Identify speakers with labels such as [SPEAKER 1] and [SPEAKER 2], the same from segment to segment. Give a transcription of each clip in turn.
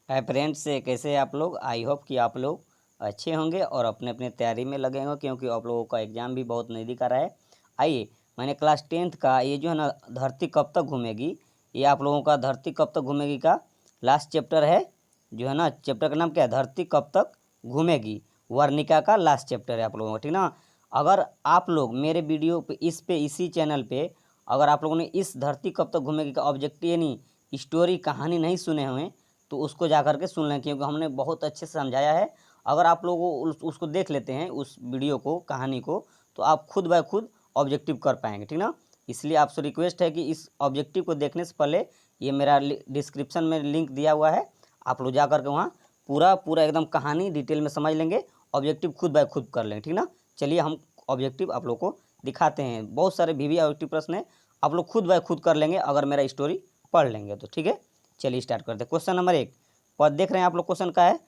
[SPEAKER 1] Hi friends, कैसे हैं आप लोग। आई होप कि आप लोग अच्छे होंगे और अपने अपने तैयारी में लगे होंगे, क्योंकि आप लोगों का एग्ज़ाम भी बहुत नज़दीक आ रहा है। आइए, मैंने क्लास 10th का ये जो है ना, धरती कब तक घूमेगी, ये आप लोगों का धरती कब तक घूमेगी का लास्ट चैप्टर है। जो है ना, चैप्टर का नाम क्या है, धरती कब तक घूमेगी। वर्णिका का लास्ट चैप्टर है आप लोगों का, ठीक ना। अगर आप लोग मेरे वीडियो पे इसी चैनल पे अगर आप लोगों ने इस धरती कब तक घूमेगी का ऑब्जेक्टिव यानी स्टोरी कहानी नहीं सुने हुए, तो उसको जा कर के सुन लें, क्योंकि हमने बहुत अच्छे से समझाया है। अगर आप लोग उसको देख लेते हैं, उस वीडियो को, कहानी को, तो आप खुद ब खुद ऑब्जेक्टिव कर पाएंगे, ठीक ना। इसलिए आपसे रिक्वेस्ट है कि इस ऑब्जेक्टिव को देखने से पहले ये मेरा डिस्क्रिप्शन में लिंक दिया हुआ है, आप लोग जा कर के वहाँ पूरा एकदम कहानी डिटेल में समझ लेंगे, ऑब्जेक्टिव खुद ब खुद कर लेंगे, ठीक ना। चलिए हम ऑब्जेक्टिव आप लोग को दिखाते हैं। बहुत सारे भी ऑब्जेक्टिव प्रश्न है, आप लोग खुद ब खुद कर लेंगे अगर मेरा स्टोरी पढ़ लेंगे तो, ठीक है। चलिए स्टार्ट करते हैं। क्वेश्चन नंबर 1 पर देख रहे हैं आप लोग, क्वेश्चन का है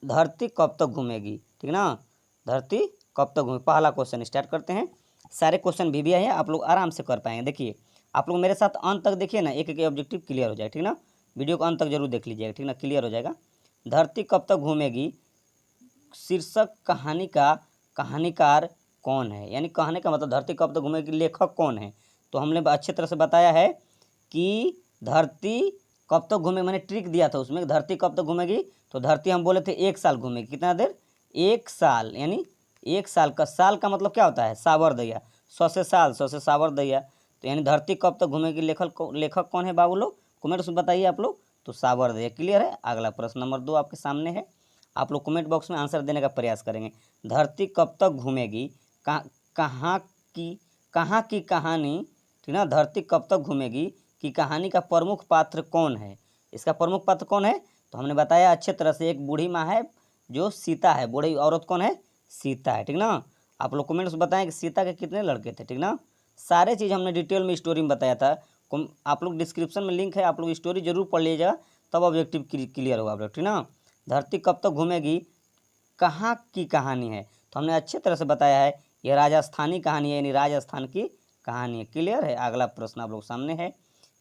[SPEAKER 1] धरती कब तक घूमेगी, ठीक ना। धरती कब तक घूमे, पहला क्वेश्चन स्टार्ट करते हैं। सारे क्वेश्चन भी है, आप लोग आराम से कर पाएंगे। देखिए, आप लोग मेरे साथ अंत तक देखिए ना, एक एक ऑब्जेक्टिव क्लियर हो जाए, ठीक ना। वीडियो को अंत तक जरूर देख लीजिएगा, ठीक ना, क्लियर हो जाएगा। धरती कब तक घूमेगी शीर्षक कहानी का कहानीकार कौन है, यानी कहने का मतलब धरती कब तक घूमेगी लेखक कौन है। तो हमने अच्छे तरह से बताया है कि धरती कब तक घूमेगी, मैंने ट्रिक दिया था उसमें, धरती कब तक घूमेगी। तो धरती हम बोले थे 1 साल घूमेगी, कितना देर, 1 साल, यानी 1 साल का, साल का मतलब क्या होता है, सावर दैया, 100 से साल, 100 से सावर दैया। तो यानी धरती कब तक घूमेगी लेखक कौन है बाबू लोग, कमेंट में बताइए आप लोग। तो सावर दैया, क्लियर है। अगला प्रश्न नंबर 2 आपके सामने है, आप लोग कमेंट बॉक्स में आंसर देने का प्रयास करेंगे। धरती कब तक घूमेगी, कहाँ की कहाँ की कहानी, ठीक ना। धरती कब तक घूमेगी कि कहानी का प्रमुख पात्र कौन है, इसका प्रमुख पात्र कौन है। तो हमने बताया अच्छे तरह से, एक बूढ़ी माँ है जो सीता है, बूढ़ी औरत कौन है, सीता है, ठीक ना। आप लोग कमेंट्स में बताएं कि सीता के कितने लड़के थे, ठीक ना। सारे चीज़ हमने डिटेल में स्टोरी में बताया था। आप लोग डिस्क्रिप्शन में लिंक है, आप लोग स्टोरी जरूर पढ़ लीजिएगा, तब ऑब्जेक्टिव क्लियर होगा आप लोग, ठीक ना। धरती कब तक घूमेगी कहाँ की कहानी है, तो हमने अच्छे तरह से बताया है, यह राजस्थानी कहानी है, यानी राजस्थान की कहानी है, क्लियर है। अगला प्रश्न आप लोग सामने है,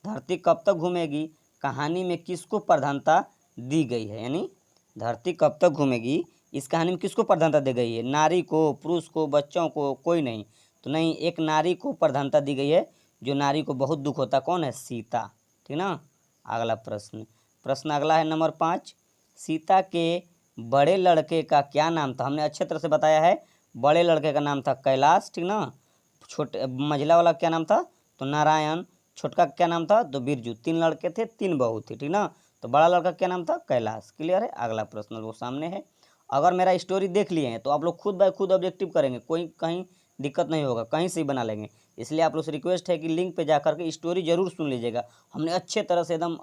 [SPEAKER 1] धरती कब तक घूमेगी कहानी में किसको प्रधानता दी गई है, यानी धरती कब तक घूमेगी इस कहानी में किसको प्रधानता दी गई है, नारी को, पुरुष को, बच्चों को, कोई नहीं। तो नहीं, एक नारी को प्रधानता दी गई है, जो नारी को बहुत दुख होता, कौन है, सीता, ठीक ना। अगला प्रश्न, प्रश्न अगला है नंबर 5, सीता के बड़े लड़के का क्या नाम था। हमने अच्छे तरह से बताया है, बड़े लड़के का नाम था कैलाश, ठीक ना। छोटे मझिला वाला क्या नाम था, तो नारायण। छोटका क्या नाम था, तो बिरजू। 3 लड़के थे, 3 बहू थी, ठीक ना। तो बड़ा लड़का क्या नाम था, कैलाश, क्लियर है। अगला प्रश्न वो सामने है। अगर मेरा स्टोरी देख लिए हैं तो आप लोग खुद ब खुद ऑब्जेक्टिव करेंगे, कोई कहीं दिक्कत नहीं होगा, कहीं से ही बना लेंगे। इसलिए आप लोग से रिक्वेस्ट है कि लिंक पे जा करके स्टोरी जरूर सुन लीजिएगा। हमने अच्छे तरह से एकदम,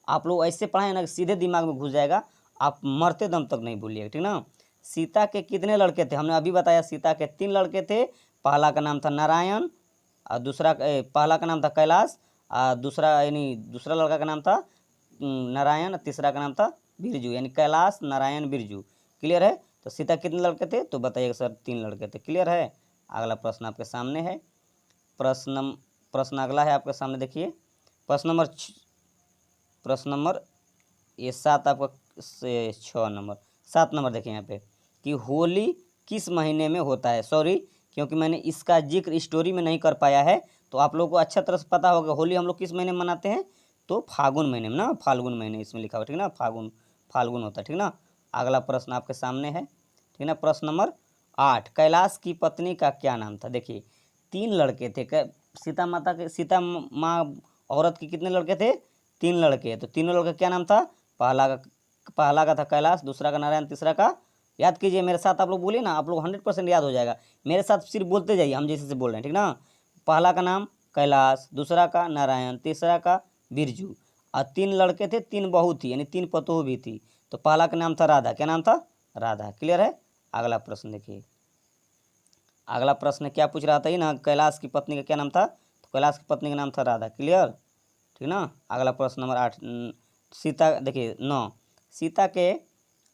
[SPEAKER 1] आप लोग ऐसे पढ़ाए ना, सीधे दिमाग में घुस जाएगा, आप मरते दम तक नहीं भूलिएगा, ठीक ना। सीता के कितने लड़के थे, हमने अभी बताया, सीता के 3 लड़के थे। पहला का नाम था नारायण, और दूसरा पहला का नाम था कैलाश, और दूसरा यानी दूसरा लड़का का नाम था नारायण, तीसरा का नाम था बिरजू, यानी कैलाश, नारायण, बिरजू, क्लियर है। तो सीता कितने लड़के थे, तो बताइएगा सर 3 लड़के थे, क्लियर है। अगला प्रश्न आपके सामने है, प्रश्न प्रश्न अगला है आपके सामने, देखिए प्रश्न नंबर ये 7 आपका से 6 नंबर, 7 नंबर देखें यहाँ पे, कि होली किस महीने में होता है। सॉरी, क्योंकि मैंने इसका जिक्र स्टोरी में नहीं कर पाया है, तो आप लोगों को अच्छा तरह से पता होगा होली हम लोग किस महीने में मनाते हैं, तो फाल्गुन महीने में ना, फाल्गुन महीने इसमें लिखा हुआ, ठीक ना, फाल्गुन फाल्गुन होता है, ठीक ना। अगला प्रश्न आपके सामने है, ठीक ना, प्रश्न नंबर 8, कैलाश की पत्नी का क्या नाम था। देखिए, 3 लड़के थे, सीता माता के, सीता माँ औरत के कितने लड़के थे, 3 लड़के। तो तीनों लड़के क्या नाम था, पहला का था कैलाश, दूसरा का नारायण, तीसरा का, याद कीजिए मेरे साथ, आप लोग बोलिए ना, आप लोग 100% याद हो जाएगा। मेरे साथ सिर्फ बोलते जाइए, हम जैसे से बोल रहे हैं, ठीक ना। पहला का नाम कैलाश, दूसरा का नारायण, तीसरा का बिरजू, और 3 लड़के थे, 3 बहू थी, यानी 3 पतोह भी थी। तो पहला का नाम था राधा, क्या नाम था, राधा, क्लियर है। अगला प्रश्न देखिए, अगला प्रश्न क्या पूछ रहा था ये ना, कैलाश की पत्नी का क्या नाम था, तो कैलाश की पत्नी का नाम था राधा, क्लियर, ठीक ना। अगला प्रश्न नंबर 8, सीता, देखिए 9, सीता के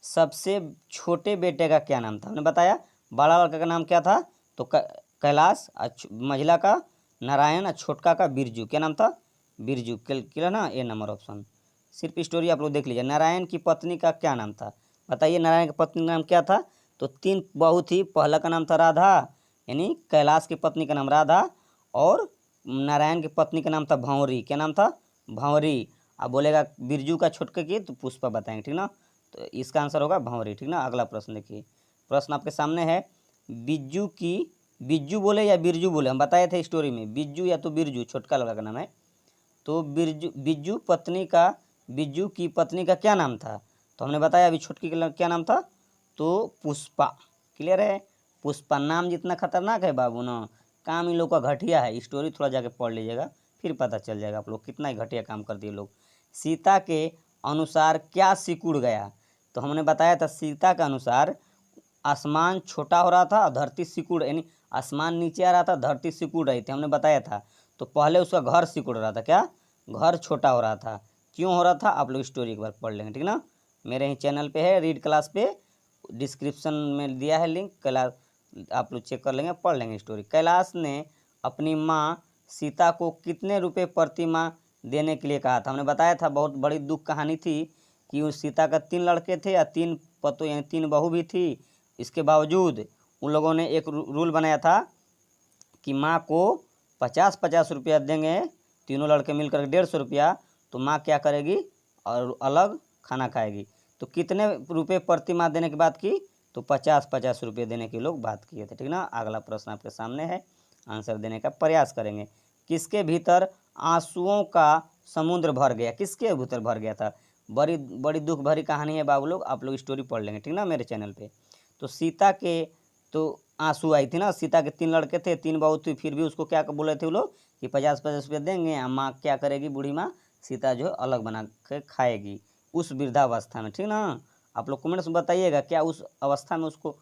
[SPEAKER 1] सबसे छोटे बेटे का क्या नाम था। हमने बताया बड़ा लड़का का नाम क्या था, तो कैलाश, मझिला का नारायण, और छोटका का बिरजू, क्या नाम था, बिरजू, क्लियर ना, ए नंबर ऑप्शन। सिर्फ स्टोरी आप लोग देख लीजिए। नारायण की पत्नी का क्या नाम था, बताइए नारायण की पत्नी का नाम क्या था। तो 3 बहू थी, पहला का नाम था राधा, यानी कैलाश की पत्नी का नाम राधा, और नारायण की पत्नी का नाम था भंवरी। क्या नाम था, भंवरी। अब बोलेगा बिरजू का छुटके की, तो पुष्पा बताएंगे, ठीक ना। तो इसका आंसर होगा भंवरी, ठीक ना। अगला प्रश्न देखिए, प्रश्न आपके सामने है, बिज्जू बोले या बिरजू बोले, हम बताए थे स्टोरी में, बिज्जू या तो बिरजू, छोटका लड़का का नाम है। तो बिज्जू की पत्नी का क्या नाम था, तो हमने बताया अभी छोटकी का क्या नाम था, तो पुष्पा। क्लियर है, पुष्पा। नाम जितना खतरनाक है बाबू ना, काम इन लोग का घटिया है। स्टोरी थोड़ा जाके पढ़ लीजिएगा, फिर पता चल जाएगा आप लोग कितना ही घटिया काम कर दिए लोग। सीता के अनुसार क्या सिकुड़ गया, तो हमने बताया था सीता के अनुसार आसमान छोटा हो रहा था और धरती सिकुड़, यानी आसमान नीचे आ रहा था, धरती सिकुड़ रही थी, हमने बताया था। तो पहले उसका घर सिकुड़ रहा था, क्या, घर छोटा हो रहा था। क्यों हो रहा था, आप लोग स्टोरी एक बार पढ़ लेंगे, ठीक ना। मेरे ही चैनल पे है, रीड क्लास पे डिस्क्रिप्शन में दिया है लिंक, क्लास आप लोग चेक कर लेंगे, पढ़ लेंगे स्टोरी। कैलाश ने अपनी माँ सीता को कितने रुपए प्रति माह देने के लिए कहा था, हमने बताया था बहुत बड़ी दुख कहानी थी कि उस सीता का 3 लड़के थे या 3 पतों यानी 3 बहू भी थी। इसके बावजूद उन लोगों ने एक रूल बनाया था कि माँ को 50-50 रुपया देंगे, तीनों लड़के मिलकर 150 रुपया, तो माँ क्या करेगी और अलग खाना खाएगी। तो कितने रुपए प्रति माह देने की बात की, तो 50-50 रुपये देने की लोग बात किए थे, ठीक ना। अगला प्रश्न आपके सामने है, आंसर देने का प्रयास करेंगे। किसके भीतर आंसुओं का समुद्र भर गया, किसके भीतर भर गया था, बड़ी बड़ी दुख भरी कहानी है बाबू लोग, आप लोग स्टोरी पढ़ लेंगे, ठीक ना, मेरे चैनल पे। तो सीता के तो आंसू आई थी ना, सीता के 3 लड़के थे, 3 बहू थी, फिर भी उसको क्या बोले थे वो लोग कि 50-50 रुपये देंगे, माँ क्या करेगी, बूढ़ी माँ सीता जो है अलग बना के खाएगी उस वृद्धावस्था में, ठीक ना। आप लोग कमेंट्स में बताइएगा, क्या उस अवस्था में उसको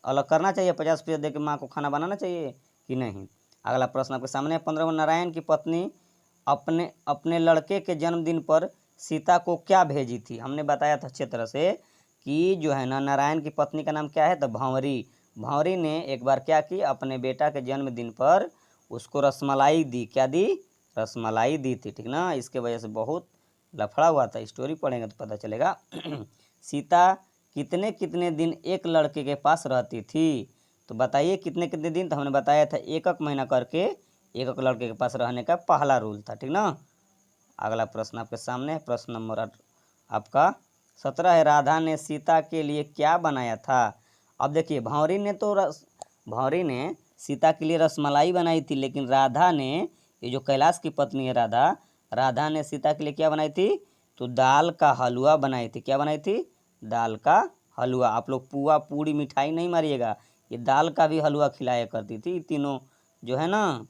[SPEAKER 1] अलग करना चाहिए, 50 रुपये दे के माँ को खाना बनाना चाहिए कि नहीं। अगला प्रश्न आपके सामने है, 15वां, नारायण की पत्नी अपने अपने लड़के के जन्मदिन पर सीता को क्या भेजी थी, हमने बताया था अच्छे तरह से कि जो है ना नारायण की पत्नी का नाम क्या है, तो भंवरी। भंवरी ने एक बार क्या की, अपने बेटा के जन्मदिन पर उसको रसमलाई दी, क्या दी, रसमलाई दी थी, ठीक ना। इसके वजह से बहुत लफड़ा हुआ था, स्टोरी पढ़ेंगे तो पता चलेगा। सीता कितने कितने दिन एक लड़के के पास रहती थी, तो बताइए कितने कितने दिन, तो हमने बताया था 1 महीना करके एक लड़के के पास रहने का पहला रूल था, ठीक ना। अगला प्रश्न आपके सामने है, प्रश्न नंबर आपका 17 है, राधा ने सीता के लिए क्या बनाया था। अब देखिए भंवरी ने सीता के लिए रसमलाई बनाई थी, लेकिन राधा ने, ये जो कैलाश की पत्नी है राधा, राधा ने सीता के लिए क्या बनाई थी, तो दाल का हलवा बनाई थी। क्या बनाई थी, दाल का हलवा। आप लोग पुआ पूड़ी मिठाई नहीं मारिएगा, ये दाल का भी हलवा खिलाया करती थी। तीनों जो है ना,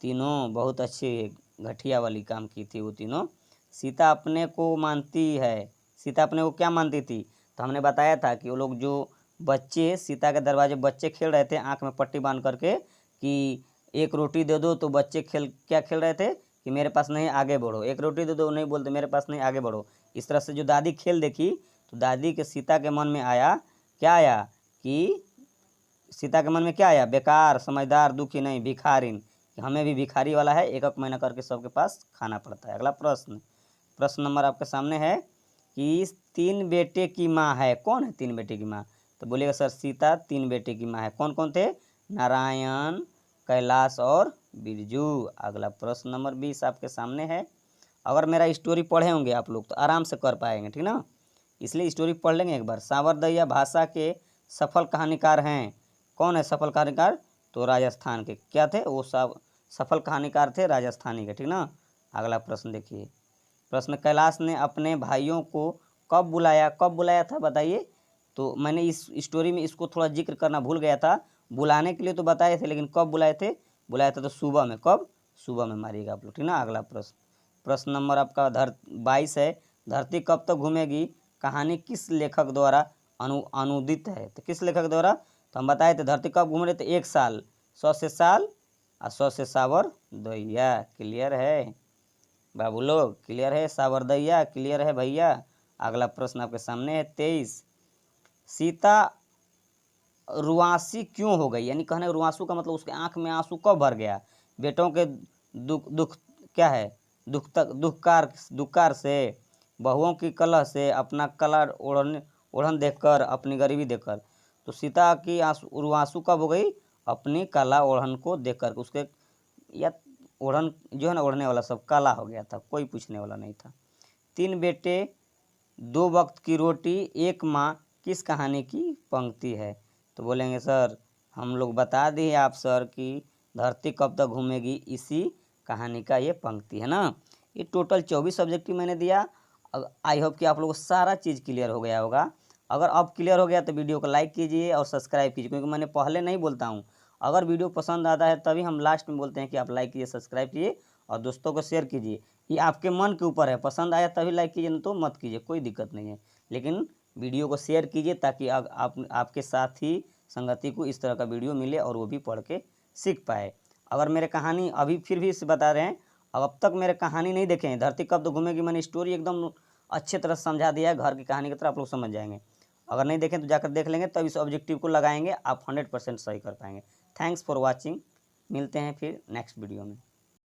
[SPEAKER 1] तीनों बहुत अच्छे घटिया वाली काम की थी वो तीनों। सीता अपने को मानती है, सीता अपने को क्या मानती थी, तो हमने बताया था कि वो लोग जो बच्चे सीता के दरवाजे बच्चे खेल रहे थे आँख में पट्टी बांध करके कि एक रोटी दे दो, तो बच्चे क्या खेल रहे थे कि मेरे पास नहीं आगे बढ़ो, एक रोटी दे दो, नहीं बोलते मेरे पास नहीं आगे बढ़ो। इस तरह से जो दादी खेल देखी, तो दादी के सीता के मन में आया, क्या आया कि सीता के मन में क्या आया, बेकार, समझदार, दुखी नहीं, भिखारिन, हमें भी भिखारी वाला है, 1 महीना करके सबके पास खाना पड़ता है। अगला प्रश्न नंबर आपके सामने है कि 3 बेटे की माँ है, कौन है 3 बेटे की माँ, तो बोलिएगा सर सीता 3 बेटे की माँ है। कौन कौन थे, नारायण, कैलाश और बिरजू। अगला प्रश्न नंबर 20 आपके सामने है। अगर मेरा स्टोरी पढ़े होंगे आप लोग तो आराम से कर पाएंगे, ठीक ना, इसलिए स्टोरी पढ़ लेंगे एक बार। सांवरदैया भाषा के सफल कहानीकार हैं, कौन है सफल कहानीकार, तो राजस्थान के क्या थे वो, सब सफल कहानीकार थे राजस्थानी के, ठीक ना। अगला प्रश्न देखिए, प्रश्न, कैलाश ने अपने भाइयों को कब बुलाया था बताइए। तो मैंने इस स्टोरी में इसको थोड़ा जिक्र करना भूल गया था, बुलाने के लिए तो बताए थे, लेकिन कब बुलाए थे, बुलाया था तो सुबह में, कब, सुबह में मारिएगा आप लोग, ठीक ना। अगला प्रश्न नंबर आपका 22 है, धरती कब तक घूमेगी कहानी किस लेखक द्वारा अनुदित है, तो किस लेखक द्वारा, तो हम बताए थे धरती कब घूम रहे थे, 1 साल, 100 से साल और 100 से सावर दैया। क्लियर है बाबू लोग, क्लियर है, सावर दैया क्लियर है भैया। अगला प्रश्न आपके सामने है 23, सीता रुआंसी क्यों हो गई, यानी कहने रुआंसू का मतलब उसके आंख में आंसू कब भर गया, बेटों के दुख दुख क्या है, दुखकार से, बहुओं की कलह से अपना कला ओढ़न देखकर, अपनी गरीबी देखकर। तो सीता की उर्वासु कब हो गई? अपनी कला ओढ़न को देखकर। उसके या ओढ़न जो है ना, ओढ़ने वाला सब काला हो गया था, कोई पूछने वाला नहीं था। 3 बेटे 2 वक्त की रोटी, एक माँ, किस कहानी की पंक्ति है? तो बोलेंगे सर हम लोग बता दिए आप सर कि धरती कब तक घूमेगी, इसी कहानी का ये पंक्ति है ना। ये टोटल 24 सब्जेक्टिव मैंने दिया। आई होप कि आप लोगों को सारा चीज़ क्लियर हो गया होगा। अगर अब क्लियर हो गया तो वीडियो को लाइक कीजिए और सब्सक्राइब कीजिए, क्योंकि मैंने पहले नहीं बोलता हूँ। अगर वीडियो पसंद आता है तभी हम लास्ट में बोलते हैं कि आप लाइक कीजिए, सब्सक्राइब कीजिए और दोस्तों को शेयर कीजिए। ये आपके मन के ऊपर है, पसंद आया तभी लाइक कीजिए, नहीं तो मत कीजिए, कोई दिक्कत नहीं है। लेकिन वीडियो को शेयर कीजिए ताकि आपके साथी संगति को इस तरह का वीडियो मिले और वो भी पढ़ के सीख पाए। अगर मेरे कहानी अभी फिर भी बता रहे हैं, अब तक मेरे कहानी नहीं देखे हैं, धरती कब तो घूमेगी, मैंने स्टोरी एकदम अच्छे तरह समझा दिया है, घर की कहानी की तरह आप लोग समझ जाएंगे। अगर नहीं देखें तो जाकर देख लेंगे, तब इस ऑब्जेक्टिव को लगाएंगे, आप 100% सही कर पाएंगे। Thanks for watching. मिलते हैं फिर नेक्स्ट वीडियो में।